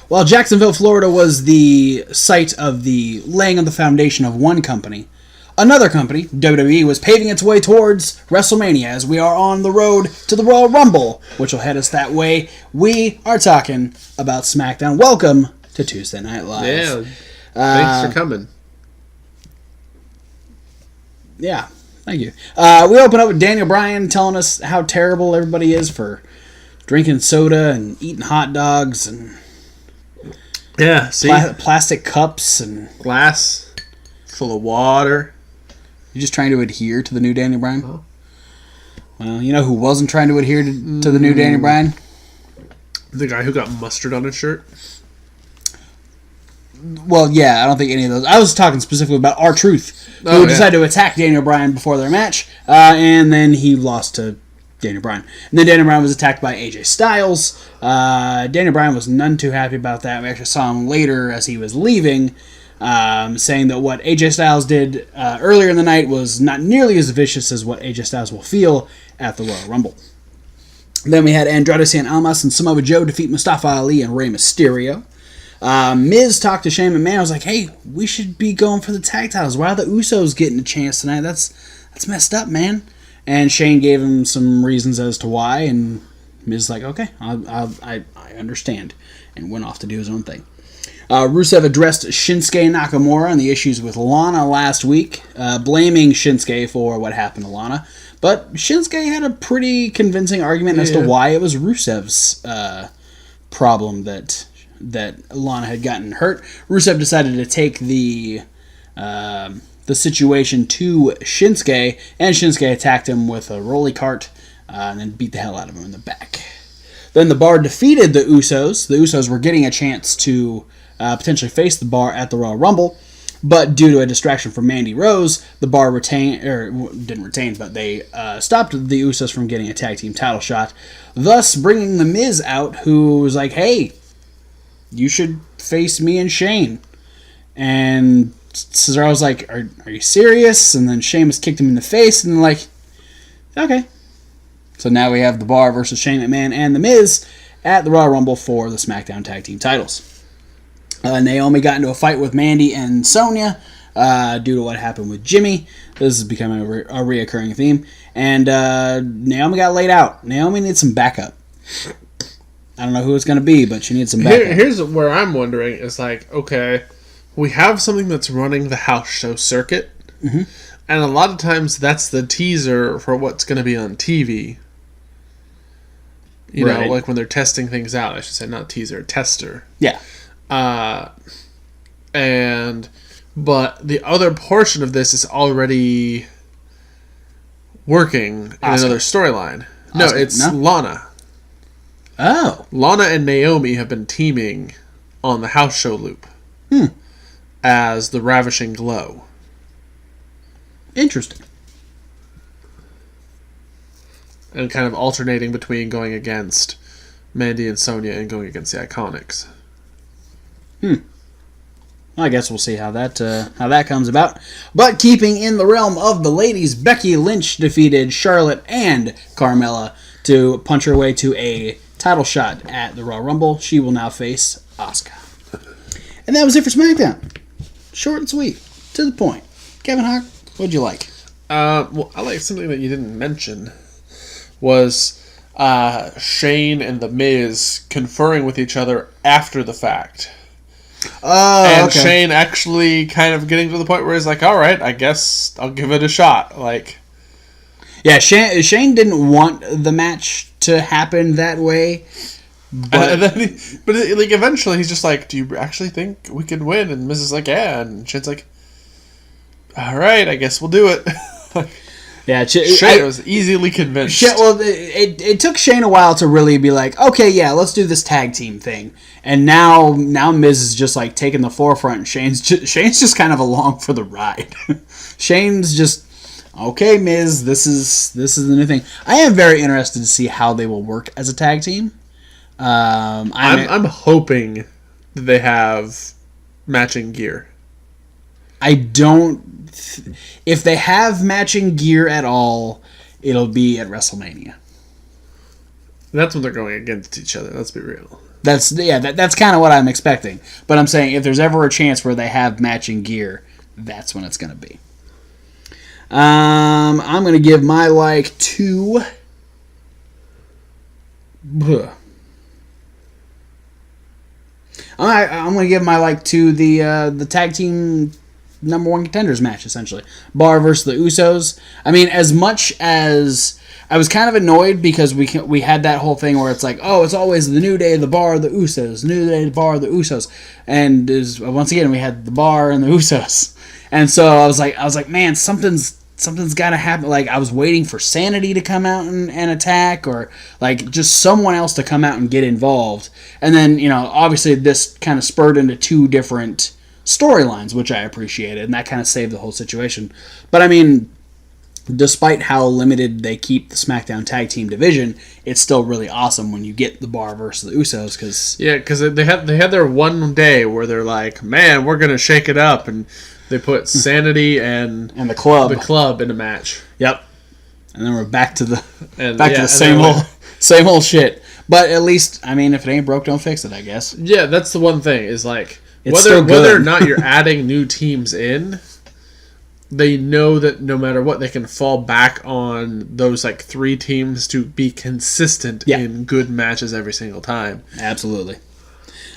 While Jacksonville, Florida was the site of the laying of the foundation of one company, another company, WWE, was paving its way towards WrestleMania as we are on the road to the Royal Rumble, which will head us that way. We are talking about Smackdown. Welcome to Tuesday Night Live. Yeah, thanks for coming. Yeah, thank you. We open up with Daniel Bryan telling us how terrible everybody is for drinking soda and eating hot dogs and plastic cups and glass full of water. You're just trying to adhere to the new Daniel Bryan? Oh. Well, you know who wasn't trying to adhere to the new Daniel Bryan? The guy who got mustard on his shirt? Well, yeah, I don't think any of those. I was talking specifically about R-Truth, who decided to attack Daniel Bryan before their match, and then he lost to Daniel Bryan. And then Daniel Bryan was attacked by AJ Styles. Daniel Bryan was none too happy about that. We actually saw him later as he was leaving, saying that what AJ Styles did earlier in the night was not nearly as vicious as what AJ Styles will feel at the Royal Rumble. Then we had Andrade Cien Almas and Samoa Joe defeat Mustafa Ali and Rey Mysterio. Miz talked to Shane McMahon. I was like, hey, we should be going for the tag titles. Why are the Usos getting a chance tonight? That's messed up, man. And Shane gave him some reasons as to why, and Miz was like, okay, I understand, and went off to do his own thing. Rusev addressed Shinsuke Nakamura and the issues with Lana last week, blaming Shinsuke for what happened to Lana. But Shinsuke had a pretty convincing argument as to why it was Rusev's problem that Lana had gotten hurt. Rusev decided to take the situation to Shinsuke, and Shinsuke attacked him with a rolly cart and then beat the hell out of him in the back. Then the Bar defeated the Usos. The Usos were getting a chance to potentially face the Bar at the Royal Rumble, but due to a distraction from Mandy Rose, the Bar didn't retain, but they stopped the Usos from getting a tag team title shot, thus bringing The Miz out, who was like, hey, you should face me and Shane. And Cesaro was like, are you serious? And then Sheamus kicked him in the face, and like, okay. So now we have the Bar versus Shane McMahon and The Miz at the Royal Rumble for the SmackDown Tag Team titles. Naomi got into a fight with Mandy and Sonya due to what happened with Jimmy. This is becoming a reoccurring theme. And Naomi got laid out. Naomi needs some backup. I don't know who it's going to be, but she needs some backup. Here's where I'm wondering is like, okay, we have something that's running the house show circuit, and a lot of times that's the teaser for what's going to be on TV. You know, like when they're testing things out, I should say, not teaser, tester. Yeah. But the other portion of this is already working in another storyline. No, it's Lana. Oh. Lana and Naomi have been teaming on the house show loop as the Ravishing Glow. Interesting. And kind of alternating between going against Mandy and Sonya and going against the Iconics. Well, I guess we'll see how that comes about. But keeping in the realm of the ladies, Becky Lynch defeated Charlotte and Carmella to punch her way to a title shot at the Royal Rumble. She will now face Asuka. And that was it for SmackDown. Short and sweet. To the point. Kevin Hawk, what'd you like? Well, I like something that you didn't mention was Shane and The Miz conferring with each other after the fact. And okay. Shane actually kind of getting to the point where he's like, all right, I guess I'll give it a shot. Like, yeah, Shane didn't want the match to happen that way. But like eventually he's just like, do you actually think we can win? And Miz is like, yeah. And Shane's like, all right, I guess we'll do it. Yeah, Shane was easily convinced. It took Shane a while to really be like, okay, yeah, let's do this tag team thing. And now Miz is just like taking the forefront. And Shane's just kind of along for the ride. Shane's just, okay, Miz, this is the new thing. I am very interested to see how they will work as a tag team. I'm hoping that they have matching gear. I don't. If they have matching gear at all, it'll be at WrestleMania. That's when they're going against each other. Let's be real. That's kind of what I'm expecting. But I'm saying if there's ever a chance where they have matching gear, that's when it's going to be. I'm going to give my like to... I'm going to give my like to the tag team number one contenders match, essentially. Bar versus the Usos. I mean, as much as I was kind of annoyed because we had that whole thing where it's like, oh, it's always the New Day, the Bar, the Usos, New Day, the Bar, the Usos, and once again we had the Bar and the Usos, and so I was like, man, something's got to happen. Like I was waiting for Sanity to come out and attack, or like just someone else to come out and get involved, and then obviously this kind of spurred into two different storylines, which I appreciated, and that kind of saved the whole situation. But I mean, despite how limited they keep the SmackDown Tag Team division, it's still really awesome when you get the Bar versus the Usos. Because they had their one day where they're like, man, we're gonna shake it up, and they put Sanity and the club in a match. Yep, and then we're back to the same old shit. But at least, I mean, if it ain't broke, don't fix it, I guess. Yeah, that's the one thing is like it's whether or not you're adding new teams in. They know that no matter what, they can fall back on those like three teams to be consistent in good matches every single time. Absolutely.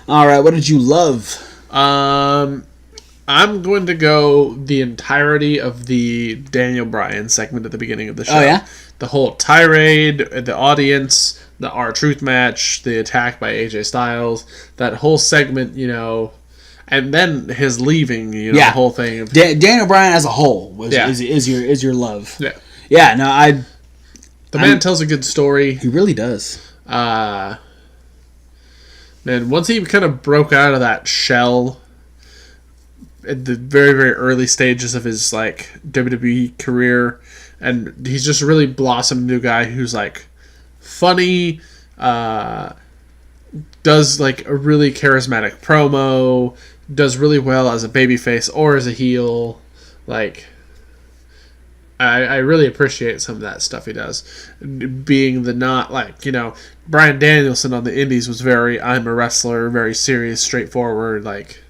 All right, what did you love? I'm going to go the entirety of the Daniel Bryan segment at the beginning of the show. Oh, yeah? The whole tirade, the audience, the R-Truth match, the attack by AJ Styles, that whole segment, and then his leaving, the whole thing. Daniel Bryan as a whole is your love. Yeah. Yeah, no, the man tells a good story. He really does. Man, once he kind of broke out of that shell at the very, very early stages of his like WWE career, and he's just really blossomed into a guy who's like funny, does like a really charismatic promo, does really well as a babyface or as a heel. Like, I really appreciate some of that stuff he does. Being the not like, Bryan Danielson on the Indies was very, I'm a wrestler, very serious, straightforward, like.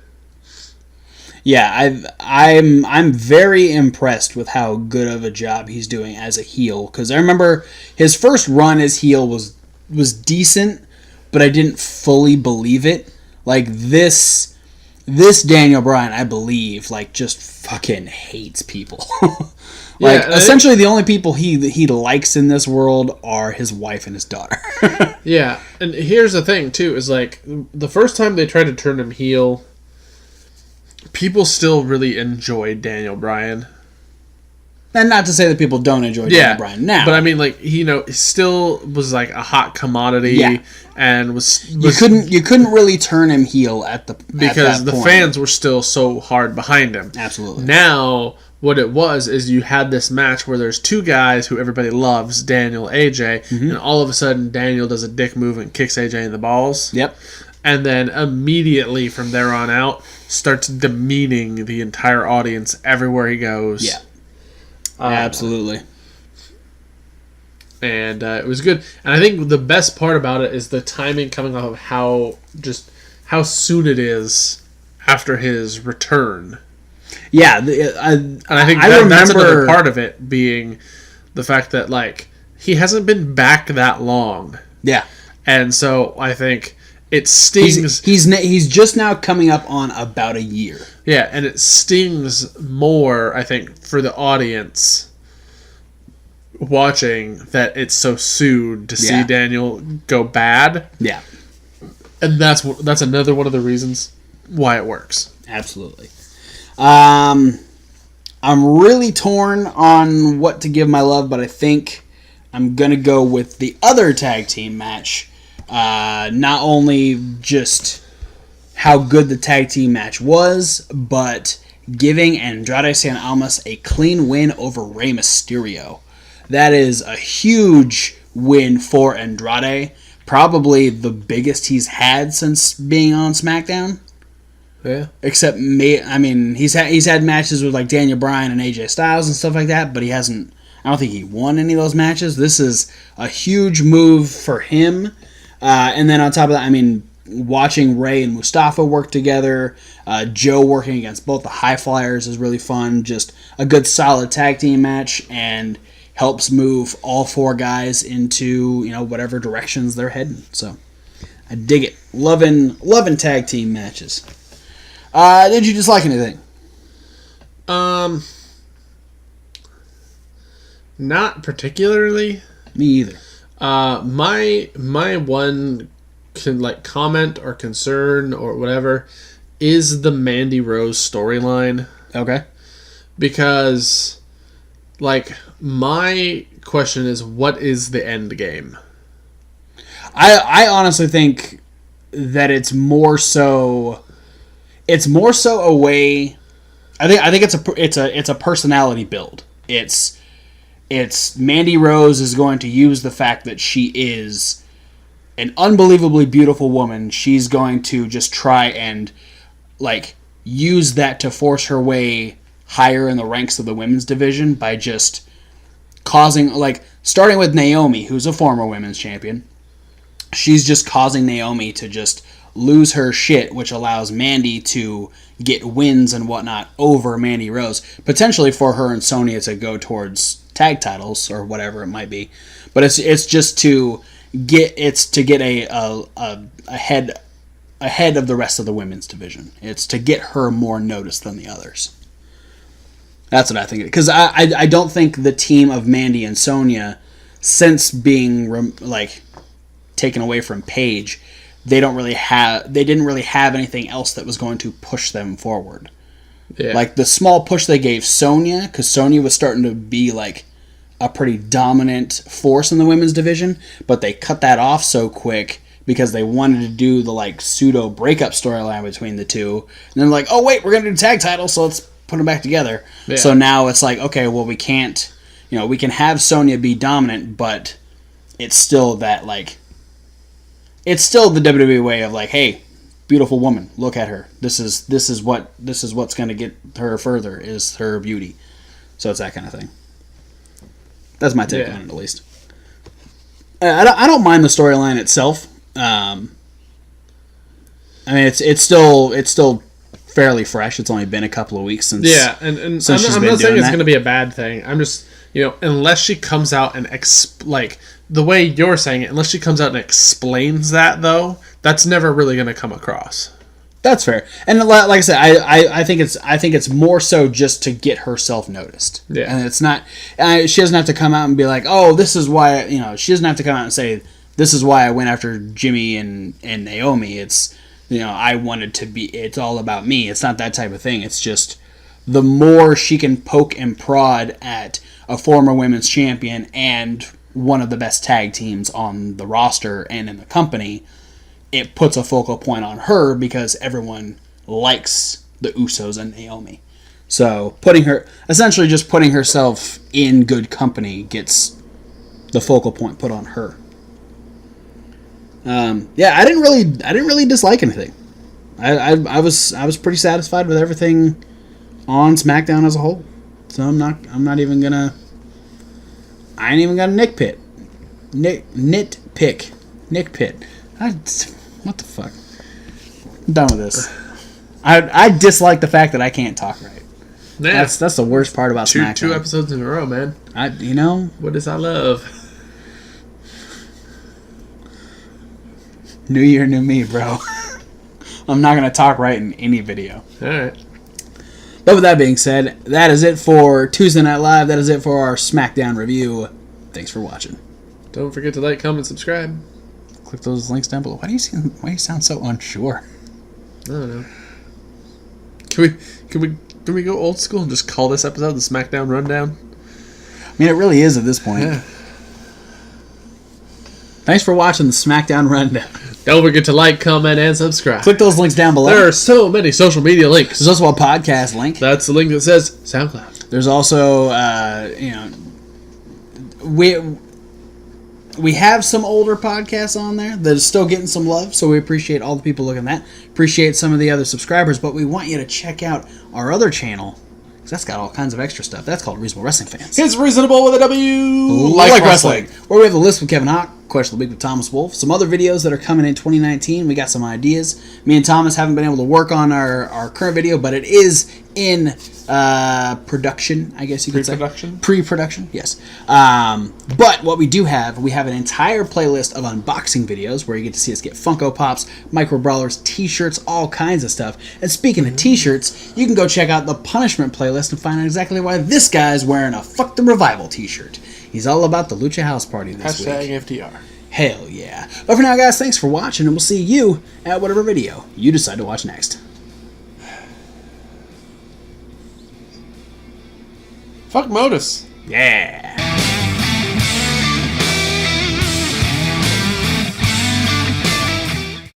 Yeah, I'm very impressed with how good of a job he's doing as a heel, because I remember his first run as heel was decent, but I didn't fully believe it. Like this Daniel Bryan, I believe, like just fucking hates people. Essentially the only people he likes in this world are his wife and his daughter. Yeah, and here's the thing too, is like the first time they tried to turn him heel, people still really enjoyed Daniel Bryan. And not to say that people don't enjoy Daniel Bryan now. But I mean, like, he still was like a hot commodity, and was you couldn't really turn him heel because the fans were still so hard behind him. Absolutely. Now, what it was is you had this match where there's two guys who everybody loves, Daniel, AJ, and all of a sudden Daniel does a dick move and kicks AJ in the balls. Yep. And then immediately from there on out starts demeaning the entire audience everywhere he goes. Yeah. Absolutely. And it was good. And I think the best part about it is the timing coming off of how soon it is after his return. Yeah. And I think that's another part of it being the fact that, like, he hasn't been back that long. Yeah. And so I think it stings. He's just now coming up on about a year. Yeah, and it stings more, I think, for the audience watching that it's so soon to see Daniel go bad. Yeah. And that's another one of the reasons why it works. Absolutely. I'm really torn on what to give my love, but I think I'm going to go with the other tag team match. Not only just how good the tag team match was, but giving Andrade Cien Almas a clean win over Rey Mysterio. That is a huge win for Andrade. Probably the biggest he's had since being on SmackDown. Yeah. Except he's had matches with like Daniel Bryan and AJ Styles and stuff like that, but he hasn't. I don't think he won any of those matches. This is a huge move for him. And then on top of that, watching Ray and Mustafa work together, Joe working against both the High Flyers is really fun. Just a good solid tag team match, and helps move all 4 guys into, whatever directions they're heading. So I dig it. Loving tag team matches. Did you dislike anything? Not particularly. Me either. My one comment or concern or whatever is the Mandy Rose storyline. Okay. Because, my question is, what is the end game? I honestly think that it's more so a way. I think it's a personality build. It's Mandy Rose is going to use the fact that she is an unbelievably beautiful woman. She's going to just try and use that to force her way higher in the ranks of the women's division by just causing, starting with Naomi, who's a former women's champion. She's just causing Naomi to just lose her shit, which allows Mandy to get wins and whatnot over Mandy Rose, potentially for her and Sonya to go towards tag titles or whatever it might be. But it's just to get ahead of the rest of the women's division. It's to get her more noticed than the others. That's what I think. Because I don't think the team of Mandy and Sonya, since being taken away from Paige, they didn't really have anything else that was going to push them forward. Yeah. The small push they gave Sonya, because Sonya was starting to be a pretty dominant force in the women's division, but they cut that off so quick because they wanted to do the pseudo breakup storyline between the two. And then oh wait, we're gonna do tag titles, so let's put them back together. Yeah. So now it's okay, well we can't, we can have Sonya be dominant, but it's still that it's still the WWE way of hey, beautiful woman, look at her. This is what's gonna get her further, is her beauty. So it's that kind of thing. That's my take on it, at least. I don't mind the storyline itself. I mean, it's still fairly fresh. It's only been a couple of weeks since. Yeah, and I'm not saying it's going to be a bad thing. I'm just unless she comes out and the way you're saying it, unless she comes out and explains that, though, that's never really going to come across. That's fair, and like I said, I think it's more so just to get herself noticed. Yeah, and it's not. She doesn't have to come out and be oh, this is why. She doesn't have to come out and say, this is why I went after Jimmy and Naomi. It's I wanted to be. It's all about me. It's not that type of thing. It's just the more she can poke and prod at a former women's champion and one of the best tag teams on the roster and in the company, it puts a focal point on her because everyone likes the Usos and Naomi. So putting herself in good company gets the focal point put on her. I didn't really dislike anything. I was pretty satisfied with everything on SmackDown as a whole. So I ain't even gonna nitpick. What the fuck? I'm done with this. I dislike the fact that I can't talk right. Yeah. That's the worst part about SmackDown. 2 episodes in a row, man. What is I love? New year, new me, bro. I'm not gonna talk right in any video. All right. But with that being said, that is it for Tuesday Night Live. That is it for our SmackDown review. Thanks for watching. Don't forget to like, comment, subscribe. Click those links down below. Why do you sound so unsure? I don't know. Can we go old school and just call this episode the SmackDown Rundown? I mean, it really is at this point. Yeah. Thanks for watching the SmackDown Rundown. Don't forget to like, comment, and subscribe. Click those links down below. There are so many social media links. There's also a podcast link. That's the link that says SoundCloud. There's also, we have some older podcasts on there that are still getting some love, so we appreciate all the people looking at that. Appreciate some of the other subscribers, but we want you to check out our other channel, because that's got all kinds of extra stuff. That's called Reasonable Wrestling Fans. It's reasonable with a W. Like wrestling. Where we have the list with Kevin Hawk. Question of the Week with Thomas Wolf. Some other videos that are coming in 2019. We got some ideas. Me and Thomas haven't been able to work on our current video, but it is in production, I guess you could say. Pre-production, yes. But what we do have, we have an entire playlist of unboxing videos where you get to see us get Funko Pops, Micro Brawlers, T-shirts, all kinds of stuff. And speaking of T-shirts, you can go check out the Punishment playlist and find out exactly why this guy's wearing a Fuck the Revival T-shirt. He's all about the Lucha House Party this week. #FDR. Hell yeah. But for now, guys, thanks for watching, and we'll see you at whatever video you decide to watch next. Fuck Modus. Yeah.